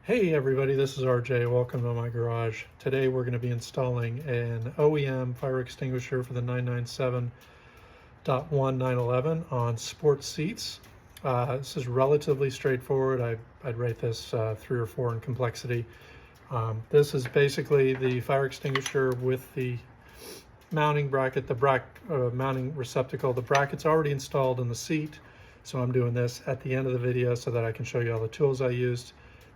Hey everybody, this is RJ. Welcome to my garage. Today we're going to be installing an OEM fire extinguisher for the 997.1 on sports seats. This is relatively straightforward. I'd rate this 3 or 4 in complexity. This is basically the fire extinguisher with the mounting bracket, the mounting receptacle. The bracket's already installed in the seat, so I'm doing this at the end of the video so that I can show you all the tools I used.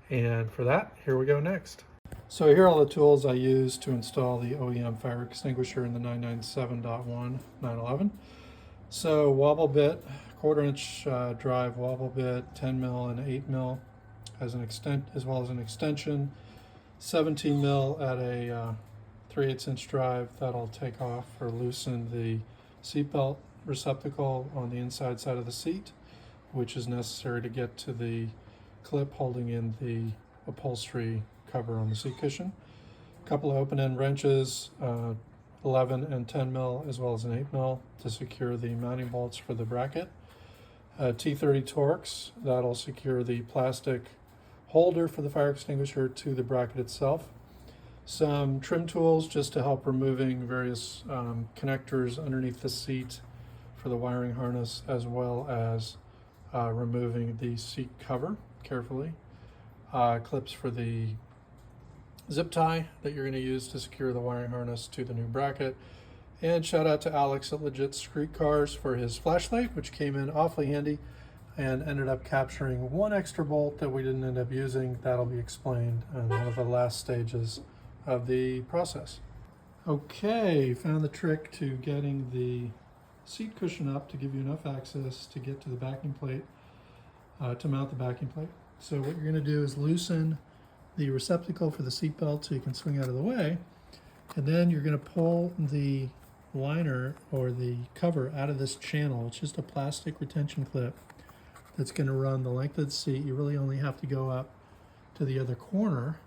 And for that, here we go next. So here are all the tools I used to install the OEM fire extinguisher in the 997.1 911. So wobble bit, 1/4 inch drive wobble bit, 10 mil and 8 mil as well as an extension, 17 mil at a 3/8 inch drive. That'll take off or loosen the seatbelt receptacle on the inside side of the seat, which is necessary to get to the clip holding in the upholstery cover on the seat cushion. A couple of open-end wrenches, 11 and 10 mil as well as an 8 mil to secure the mounting bolts for the bracket. T30 Torx, that'll secure the plastic holder for the fire extinguisher to the bracket itself. Some trim tools just to help removing various connectors underneath the seat for the wiring harness, as well as removing the seat cover carefully. Clips for the zip tie that you're going to use to secure the wiring harness to the new bracket. And shout out to Alex at Legit Street Cars for his flashlight, which came in awfully handy and ended up capturing one extra bolt that we didn't end up using. That'll be explained in one of the last stages of the process. Okay, found the trick to getting the seat cushion up to give you enough access to get to the backing plate, to mount the backing plate. So what you're going to do is loosen the receptacle for the seat belt so you can swing out of the way, and then you're going to pull the liner or the cover out of this channel. It's just a plastic retention clip that's going to run the length of the seat. You really only have to go up to the other corner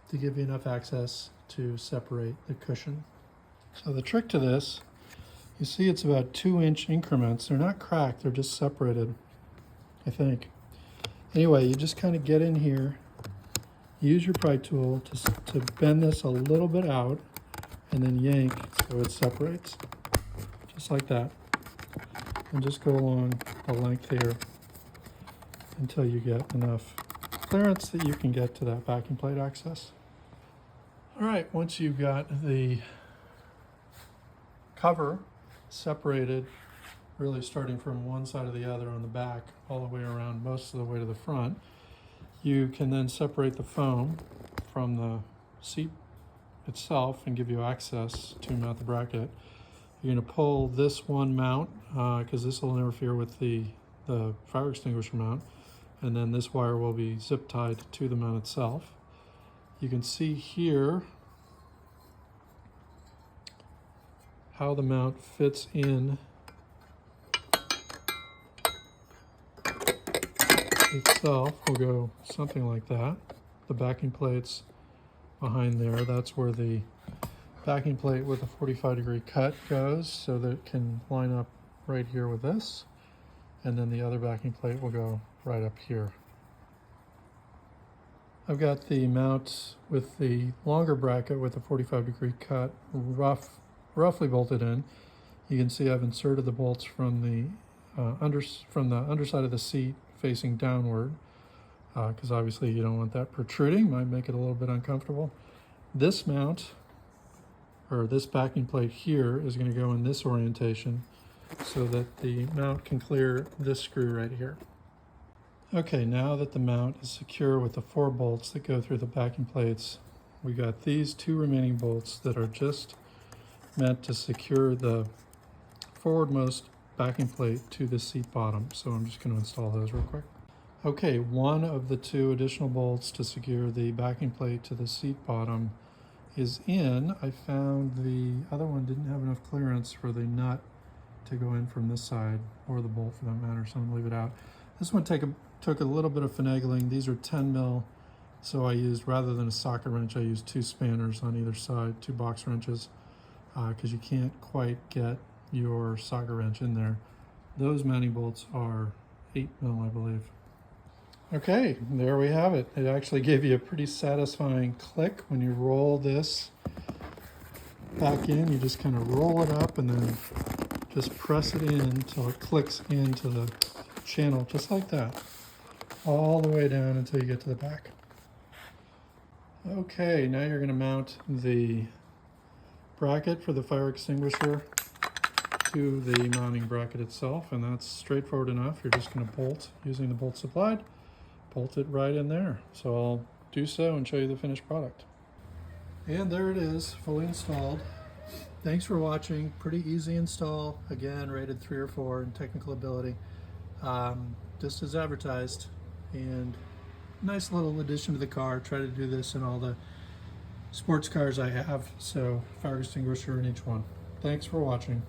to give you enough access to separate the cushion. So the trick to this, you see it's about 2-inch increments. They're not cracked, they're just separated, I think. Anyway, you just kind of get in here, use your pry tool to bend this a little bit out, and then yank so it separates, just like that. And just go along the length here until you get enough clearance that you can get to that backing plate access. All right, once you've got the cover separated, really starting from one side of the other on the back all the way around most of the way to the front, you can then separate the foam from the seat itself and give you access to mount the bracket. You're going to pull this one mount because this will interfere with the fire extinguisher mount, and then this wire will be zip tied to the mount itself. You can see here how the mount fits in itself. Will go something like that. The backing plate's behind there. That's where the backing plate with a 45-degree cut goes, so that it can line up right here with this. And then the other backing plate will go right up here. I've got the mount with the longer bracket with a 45-degree cut roughly bolted in. You can see I've inserted the bolts from the underside of the seat facing downward, because obviously you don't want that protruding, might make it a little bit uncomfortable. This mount, or this backing plate here, is going to go in this orientation so that the mount can clear this screw right here. Okay, now that the mount is secure with the 4 bolts that go through the backing plates, we got these 2 remaining bolts that are just meant to secure the forwardmost backing plate to the seat bottom. So I'm just going to install those real quick. Okay, one of the 2 additional bolts to secure the backing plate to the seat bottom is in. I found the other one didn't have enough clearance for the nut to go in from this side, or the bolt for that matter, so I'm going to leave it out. This one took a little bit of finagling. These are 10 mil, so I used, rather than a socket wrench, I used 2 spanners on either side, 2 box wrenches, because you can't quite get your socket wrench in there. Those mounting bolts are 8 mil, I believe. Okay, there we have it. It actually gave you a pretty satisfying click when you roll this back in. You just kind of roll it up and then just press it in until it clicks into the channel, just like that, all the way down until you get to the back. Okay, now you're going to mount the bracket for the fire extinguisher to the mounting bracket itself, and that's straightforward enough. You're just going to bolt using the bolt supplied, bolt it right in there. So I'll do so and show you the finished product. And there it is, fully installed. Thanks for watching. Pretty easy install. Again, rated 3 or 4 in technical ability. Just as advertised, and nice little addition to the car. Try to do this in all the sports cars I have, so fire extinguisher in each one. Thanks for watching.